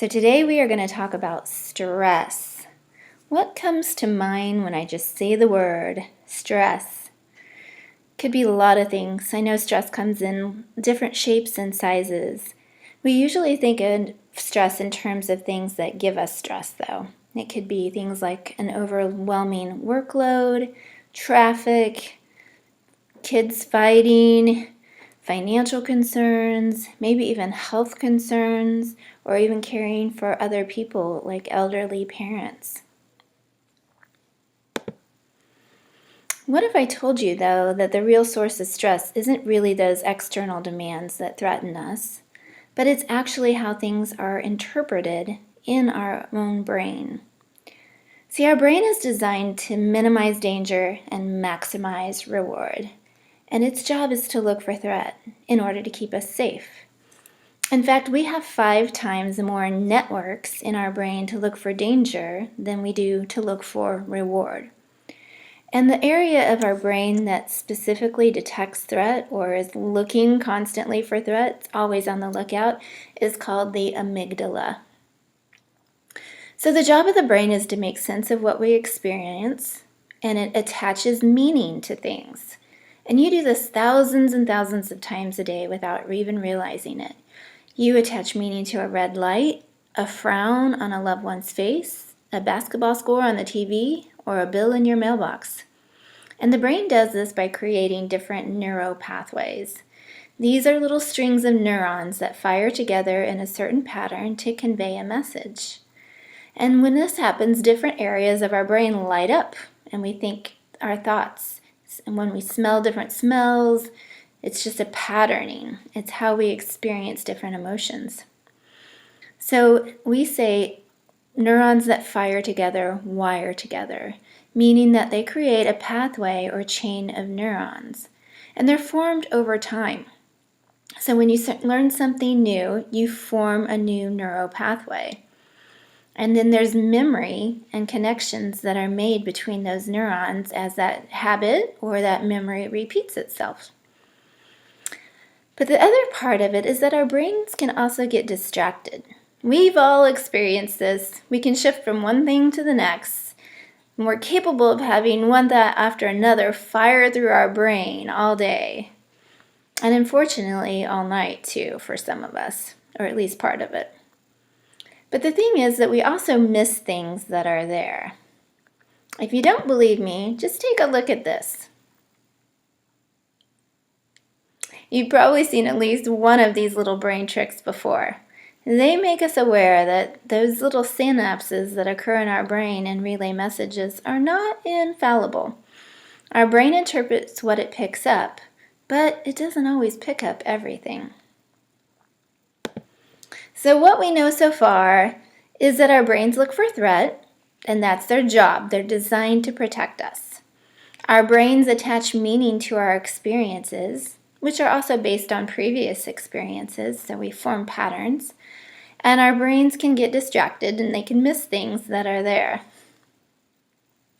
So today we are going to talk about stress. What comes to mind when I just say the word stress? Could be a lot of things. I know stress comes in different shapes and sizes. We usually think of stress in terms of things that give us stress, though. It could be things like an overwhelming workload, traffic, kids fighting, financial concerns, maybe even health concerns, or even caring for other people like elderly parents. What if I told you, though, that the real source of stress isn't really those external demands that threaten us, but it's actually how things are interpreted in our own brain? See, our brain is designed to minimize danger and maximize reward, and its job is to look for threat in order to keep us safe. In fact, we have 5 times more networks in our brain to look for danger than we do to look for reward. And the area of our brain that specifically detects threat or is looking constantly for threats, always on the lookout, is called the amygdala. So the job of the brain is to make sense of what we experience, and it attaches meaning to things. And you do this thousands and thousands of times a day without even realizing it. You attach meaning to a red light, a frown on a loved one's face, a basketball score on the TV, or a bill in your mailbox. And the brain does this by creating different neural pathways. These are little strings of neurons that fire together in a certain pattern to convey a message. And when this happens, different areas of our brain light up, and we think our thoughts. And when we smell different smells, it's just a patterning. It's how we experience different emotions. So we say neurons that fire together wire together, meaning that they create a pathway or chain of neurons. And they're formed over time. So when you learn something new, you form a new neural pathway. And then there's memory and connections that are made between those neurons as that habit or that memory repeats itself. But the other part of it is that our brains can also get distracted. We've all experienced this. We can shift from one thing to the next. And we're capable of having one thought after another fire through our brain all day. And unfortunately, all night too, for some of us, or at least part of it. But the thing is that we also miss things that are there. If you don't believe me, just take a look at this. You've probably seen at least one of these little brain tricks before. They make us aware that those little synapses that occur in our brain and relay messages are not infallible. Our brain interprets what it picks up, but it doesn't always pick up everything. So what we know so far is that our brains look for threat, and that's their job. They're designed to protect us. Our brains attach meaning to our experiences, which are also based on previous experiences, so we form patterns. And our brains can get distracted and they can miss things that are there.